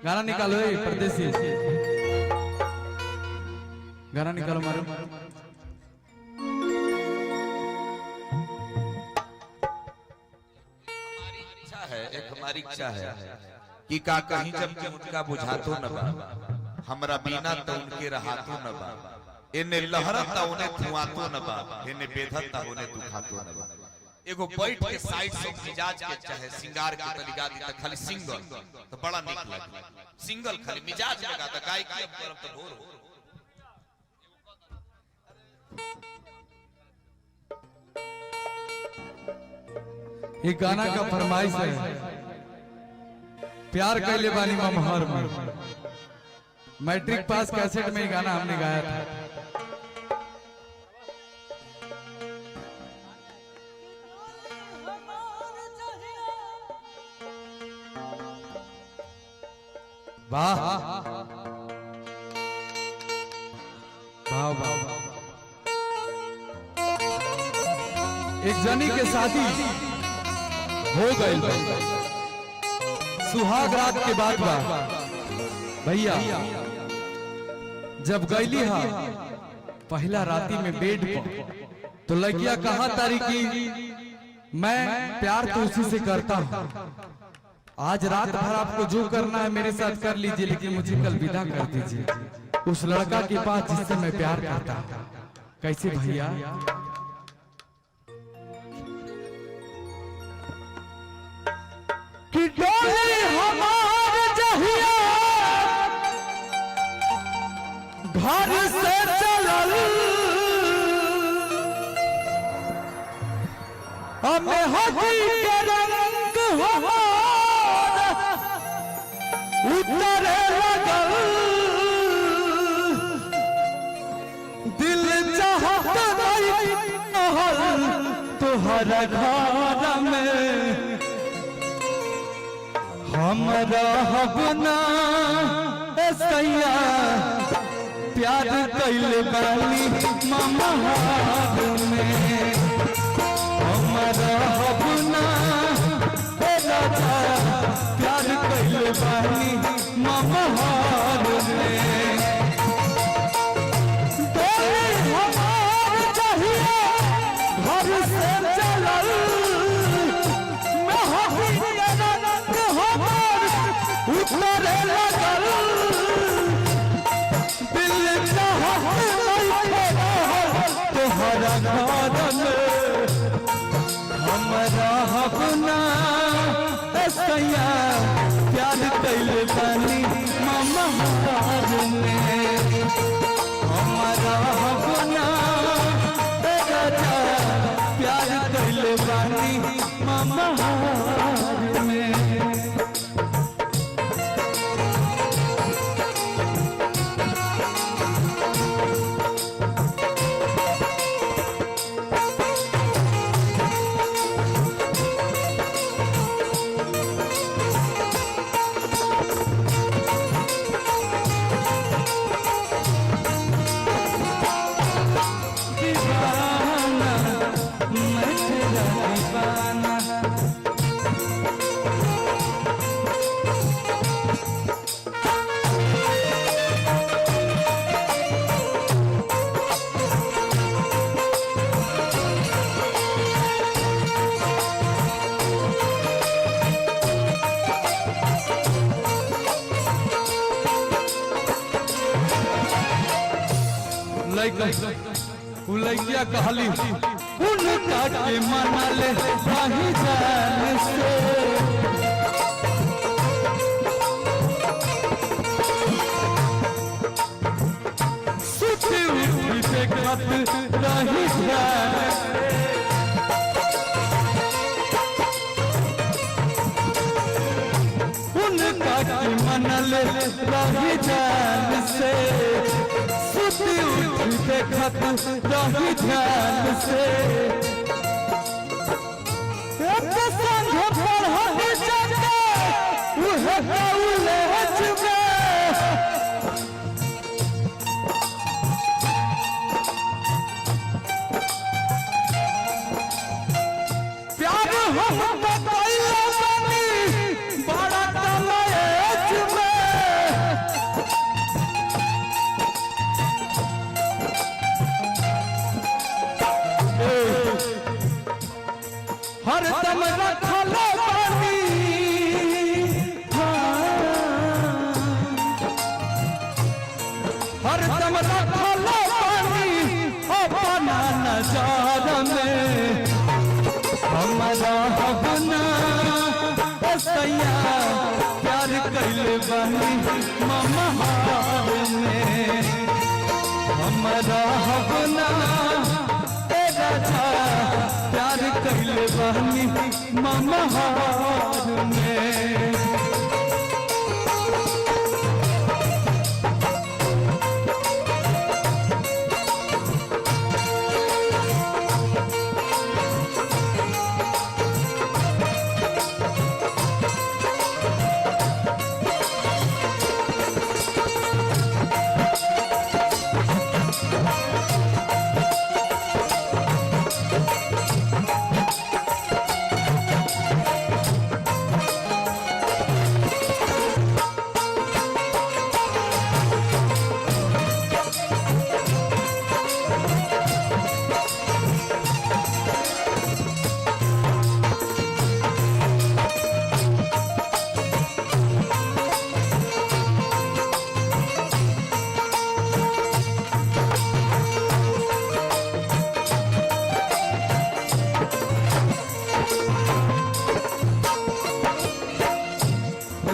गाना निकालो परदेसी, गाना निकालो मारो। हमारी इच्छा है कि का कहीं जब कि उनका बुझातो न बा, हमरा बिना तो उनके रहातो न बा, इन्हें लहरता उन्हें धुआतो न बा, इन्हें बेधता उन्हें दुखातो न बा। एगो बैठ के साइड से मिजाज के चाहे सिंगार के तरीका दी त खाली सिंगल तो बड़ा निक लगे, सिंगल खाली मिजाज में गाता गाय की अब तरफ तो भोर ये गाना का फरमाइश है, प्यार कैले बानी ममहर में। मैट्रिक पास कैसेट में ये गाना हमने गाया था। वाह वाह वाह। एक जनी के शादी हो गई, सुहाग रात के बाद भैया जब गईली हा पहला राती में बेड पर, तो लड़किया कहा तारी की मैं प्यार तो उसी से करता हूँ, आज रात भर आपको जो करना है मेरे साथ कर लीजिए, लेकिन मुझे कल विदा कर दीजिए उस लड़का के पास जिससे मैं प्यार करता हूँ। कैसे भैया? कि डोली हमार जहिया घर से चलल, हमें हकी के रंग हमार उतरे लगल, दिल चाहत नहीं तोहरा घर में हमरा हबना सैया, प्यार कैले बानी ममहार में, हमरा हबना राजा, प्यार कैले बानी ममहार में। हमार चाहिए घर से चलल, उतरे लगल, दिल चाहत तोहरा घर में, हमरा हबना सैया, प्यार कैले बानी ममहार में, हमरा हबना राजा, प्यार कैले बानी ममहार में। लड़किया कहली उनका के मना ले नहीं जान से, सुती उठी देखत रही जान से, उनका के मना ले नहीं जान से, सुती उठी देखत रही ध्यान से, एक संग पढ़ल जाके उहे कॉलेज में, प्यार हम बताइए बनी बड़ा कॉलेज में, सैया प्यार कैले बनी ममहार में हमारा हवना ए राजा प्यार कैले बनी ममहार में।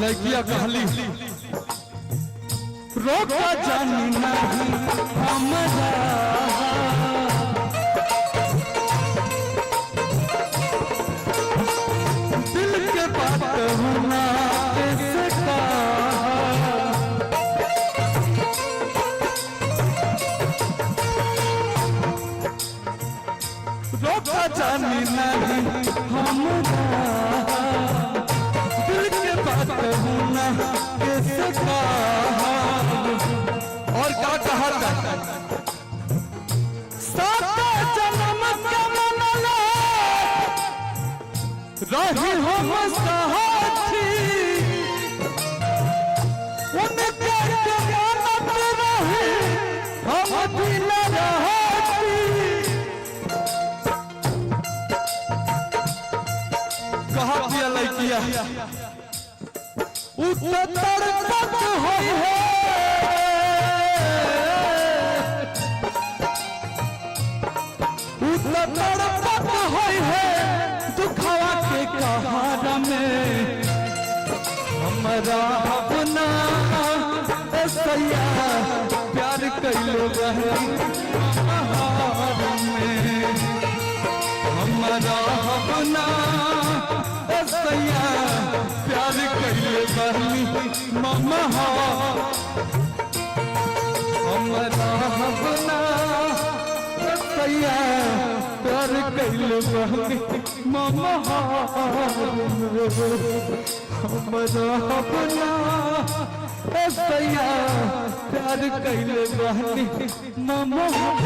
लड़किया कहली रोका जानी नहीं हमरा दिल के बात होना इसका रोका जानी नहीं हमरा होना किसका और क्या कहा था सात जन्म का मनला रही हम साथी उनके जमानत रही हम दिल रहती कहा दिया लड़किया उत्तर तक होई है उत्तर तक होई है दुखवा के कहार में हमारा अपना सैया प्यार कैलो बहन में हमारा अपना सैया प्यार कैले बहनी ममहार हमारा अपना सैया प्यार कैले बहनी ममहार हमारा अपना सैया प्यार कैले बहनी ममहार